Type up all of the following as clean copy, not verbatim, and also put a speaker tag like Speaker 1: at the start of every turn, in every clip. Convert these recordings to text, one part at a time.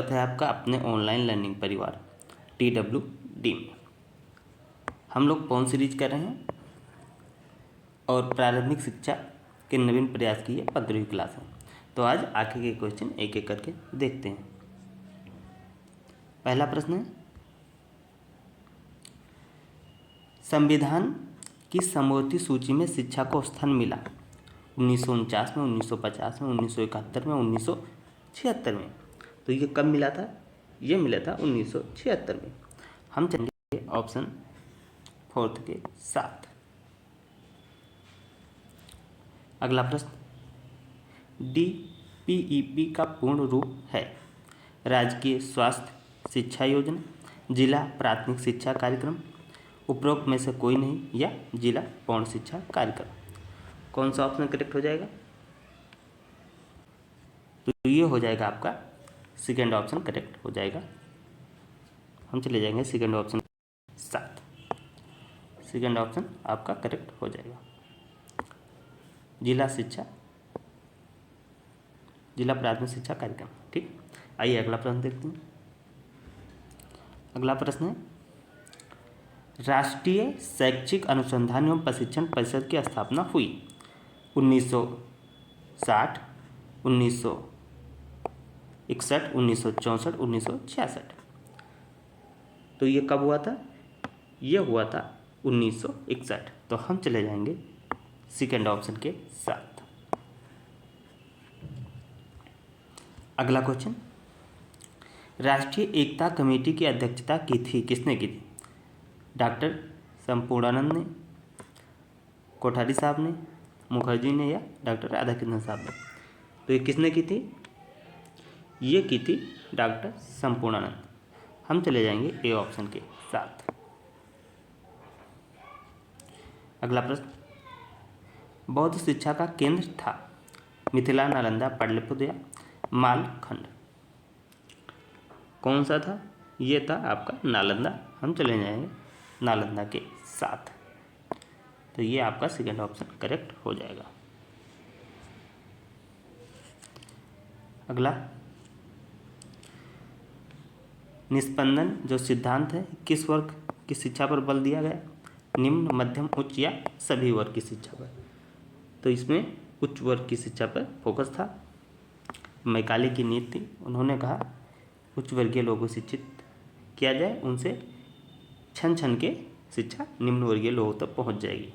Speaker 1: है आपका अपने ऑनलाइन लर्निंग परिवार TWD में। हम लोग पॉन सीरीज कर रहे हैं और प्रारंभिक शिक्षा के नवीन प्रयास की ये 15वीं क्लास है। तो आज आगे के क्वेश्चन एक एक करके देखते हैं। पहला प्रश्न है, संविधान की समवर्ती सूची में शिक्षा को स्थान मिला 1949 में, 1950 में, 1971 में, 1976 में। तो ये कब मिला था? ये मिला था 1976 में। हम चलेंगे ऑप्शन 4 के साथ। अगला प्रश्न, DPEP का पूर्ण रूप है राजकीय स्वास्थ्य शिक्षा योजना, जिला प्राथमिक शिक्षा कार्यक्रम, उपरोक्त में से कोई नहीं, या जिला पूर्ण शिक्षा कार्यक्रम। कौन सा ऑप्शन करेक्ट हो जाएगा? तो ये हो जाएगा आपका सेकेंड ऑप्शन करेक्ट हो जाएगा। हम चले जाएंगे सेकेंड ऑप्शन 7। सेकेंड ऑप्शन आपका करेक्ट हो जाएगा, जिला प्राथमिक शिक्षा कार्यक्रम। ठीक, आइए अगला प्रश्न देखते हैं। अगला प्रश्न है, राष्ट्रीय शैक्षिक अनुसंधान एवं प्रशिक्षण परिषद की स्थापना हुई 1960, 1961, 1964, 1966। तो ये कब हुआ था? ये हुआ था 1961। तो हम चले जाएंगे सेकेंड ऑप्शन के साथ। अगला क्वेश्चन, राष्ट्रीय एकता कमेटी की अध्यक्षता की थी, किसने की थी? डॉक्टर संपूर्णानंद ने, कोठारी साहब ने, मुखर्जी ने, या डॉक्टर राधाकृष्णन साहब ने? तो ये किसने की थी? ये की थी डॉक्टर संपूर्णानंद। हम चले जाएंगे ए ऑप्शन के साथ। अगला प्रश्न, बौद्ध शिक्षा का केंद्र था मिथिला, नालंदा, पाटलिपुत्र या मालखंड? कौन सा था? ये था आपका नालंदा। हम चले जाएंगे नालंदा के साथ। तो ये आपका सेकेंड ऑप्शन करेक्ट हो जाएगा। अगला, निस्पंदन जो सिद्धांत है किस वर्ग की शिक्षा पर बल दिया गया? निम्न, मध्यम, उच्च या सभी वर्ग की शिक्षा पर? तो इसमें उच्च वर्ग की शिक्षा पर फोकस था। मैकाले की नीति थी, उन्होंने कहा उच्च वर्गीय लोगों को शिक्षित किया जाए, उनसे छन छन के शिक्षा निम्न वर्गीय लोगों तक पहुंच जाएगी।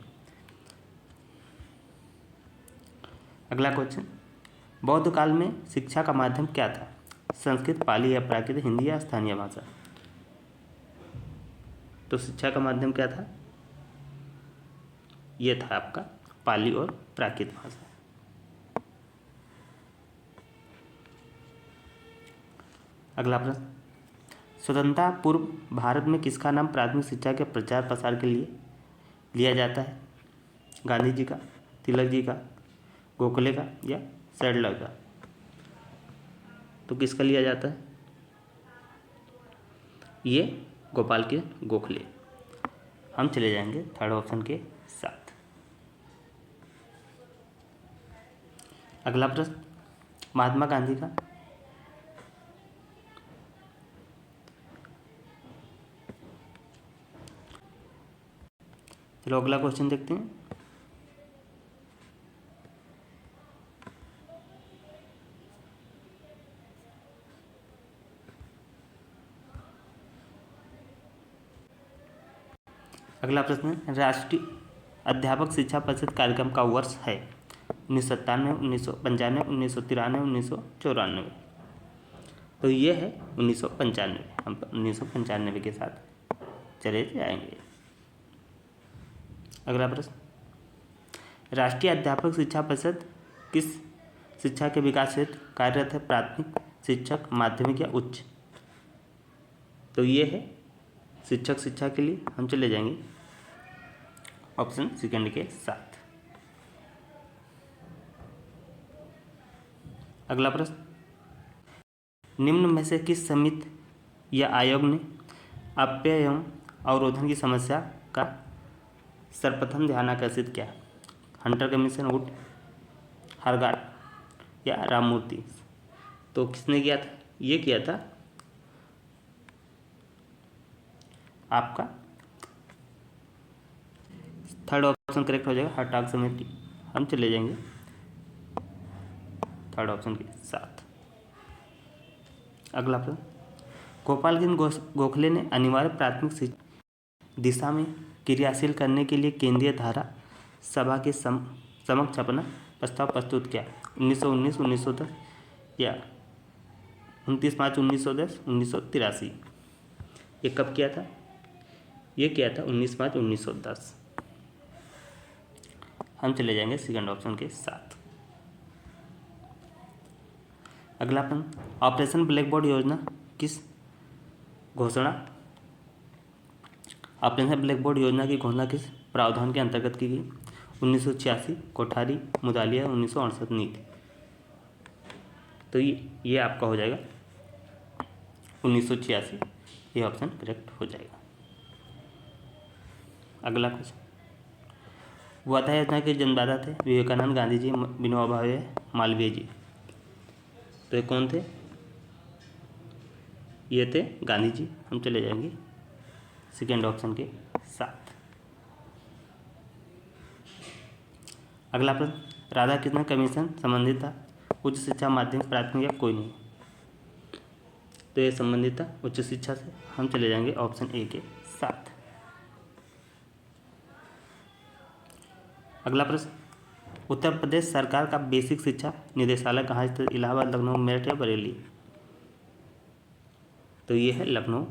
Speaker 1: अगला क्वेश्चन, बौद्ध काल में शिक्षा का माध्यम क्या था? संस्कृत, पाली या प्राकृत, हिंदी या स्थानीय भाषा? तो शिक्षा का माध्यम क्या था? यह था आपका पाली और प्राकृत भाषा। अगला प्रश्न, स्वतंत्रता पूर्व भारत में किसका नाम प्राथमिक शिक्षा के प्रचार प्रसार के लिए लिया जाता है? गांधी जी का, तिलक जी का, गोखले का, या सैडलर का? तो किसका लिया जाता है? ये गोपाल के गोखले। हम चले जाएंगे थर्ड ऑप्शन के साथ। अगला प्रश्न, महात्मा गांधी का चलो अगला क्वेश्चन देखते हैं। अगला प्रश्न है, राष्ट्रीय अध्यापक शिक्षा परिषद कार्यक्रम का वर्ष है 1997, 1995, 1993, 1994? तो ये है 1995। हम 1995 के साथ चले जाएंगे। अगला प्रश्न, राष्ट्रीय अध्यापक शिक्षा परिषद किस शिक्षा के विकास हेतु कार्यरत है? प्राथमिक, शिक्षक, माध्यमिक या उच्च? तो ये है शिक्षक शिक्षा के लिए। हम चले जाएंगे ऑप्शन सेकंड के साथ। अगला प्रश्न, निम्न में से किस समिति या आयोग ने अपव्यय एवं अवरोधन की समस्या का सर्वप्रथम ध्यान आकर्षित किया? हंटर कमीशन, वुड, हरगाट या राममूर्ति? तो किसने किया था? ये किया था आपका थर्ड ऑप्शन करेक्ट हो जाएगा, हटाग समिति। हम चले जाएंगे थर्ड ऑप्शन के साथ। अगला प्रश्न, गोपाल गोखले ने अनिवार्य प्राथमिक दिशा में क्रियाशील करने के लिए केंद्रीय धारा सभा के समक्ष अपना प्रस्ताव प्रस्तुत किया। 1919, 1910 या 29 मार्च 1910, 1983। ये कब किया था? ये किया था 19 मार्च 1910। हम चले जाएंगे सेकंड ऑप्शन के साथ। अगला प्रश्न, ऑपरेशन ब्लैकबोर्ड योजना किस घोषणा ऑपरेशन ब्लैकबोर्ड योजना की घोषणा किस प्रावधान के अंतर्गत की गई? 1986 कोठारी मुदालिया, 1968 नीति। तो ये आपका हो जाएगा 1986, ये ऑप्शन करेक्ट हो जाएगा। अगला क्वेश्चन, वाधा योजना के जन्मदाता थे विवेकानंद, गांधी जी, विनोबा भावे, मालवीय जी। तो ये कौन थे? ये थे गांधी जी। हम चले जाएंगे सेकेंड ऑप्शन के साथ। अगला प्रश्न, राधाकृष्णन कमीशन संबंधित था उच्च शिक्षा, माध्यमिक, प्राथमिक या कोई नहीं? तो ये संबंधित था उच्च शिक्षा से। हम चले जाएंगे ऑप्शन ए के साथ। अगला प्रश्न, उत्तर प्रदेश सरकार का बेसिक शिक्षा निदेशालय कहाँ स्थित? इलाहाबाद, लखनऊ, मेरठ या बरेली? तो ये है लखनऊ।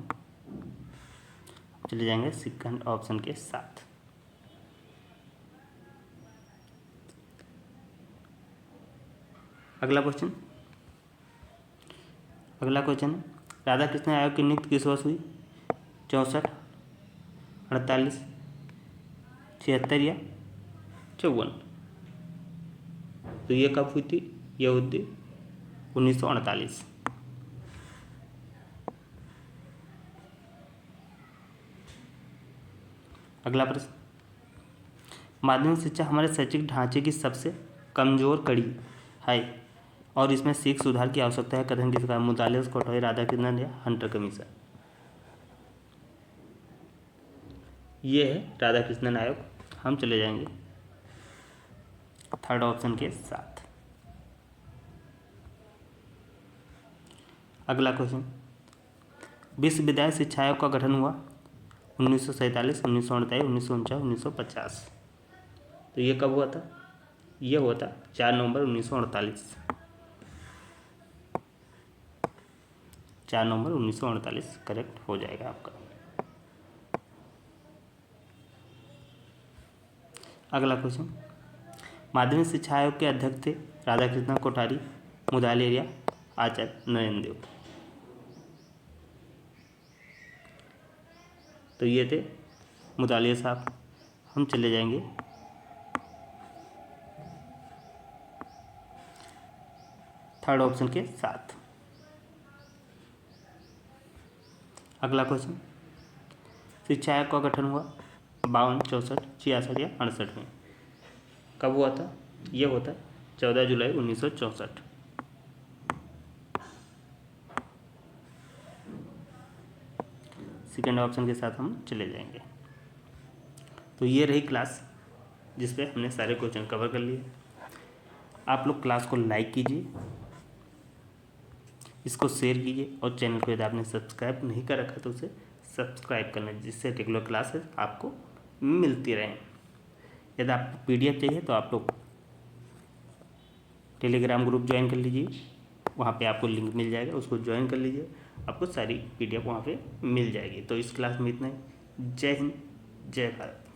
Speaker 1: चले जाएंगे सेकंड ऑप्शन के साथ। अगला क्वेश्चन राधाकृष्णन आयोग की नियुक्ति किस वर्ष हुई? 64, 48, 76 या 54? तो ये कब हुई थी? ये हुई थी 1948। अगला प्रश्न, माध्यमिक शिक्षा हमारे शैक्षिक ढांचे की सबसे कमजोर कड़ी है और इसमें सीख सुधार की आवश्यकता है। कथन किसका? मुदालिस, कोठारी, राधाकृष्णन या हंटर कमीशन? ये है राधाकृष्णन आयोग। हम चले जाएंगे थर्ड ऑप्शन के साथ। अगला क्वेश्चन, विश्वविद्यालय शिक्षा आयोग का गठन हुआ 1947, 1948, 1949, 1950। तो ये कब हुआ था? ये हुआ था 4 नवंबर 1948। 4 नवंबर 1948 करेक्ट हो जाएगा आपका। अगला क्वेश्चन, माध्यमिक शिक्षा आयोग के अध्यक्ष थे राधाकृष्णन, कोठारी, मुदालिया या आचार्य नरेंद्र देव? तो ये थे मुदालिया साहब। हम चले जाएंगे थर्ड ऑप्शन के साथ। अगला क्वेश्चन, शिक्षा आयोग का गठन हुआ 52, 64, 66 या 68 में? कब हुआ था? ये होता 14 जुलाई 1964। सेकेंड ऑप्शन के साथ हम चले जाएंगे। तो ये रही क्लास जिस पे हमने सारे क्वेश्चन कवर कर लिए। आप लोग क्लास को लाइक कीजिए, इसको शेयर कीजिए और चैनल को यदि आपने सब्सक्राइब नहीं कर रखा तो उसे सब्सक्राइब करना, जिससे रेगुलर क्लासेस आपको मिलती रहें। यदि आपको पीडीएफ चाहिए तो आप लोग टेलीग्राम ग्रुप ज्वाइन कर लीजिए, वहाँ पे आपको लिंक मिल जाएगा, उसको ज्वाइन कर लीजिए, आपको सारी पीडीएफ वहाँ पे मिल जाएगी। तो इस क्लास में इतना ही। जय हिंद, जय भारत।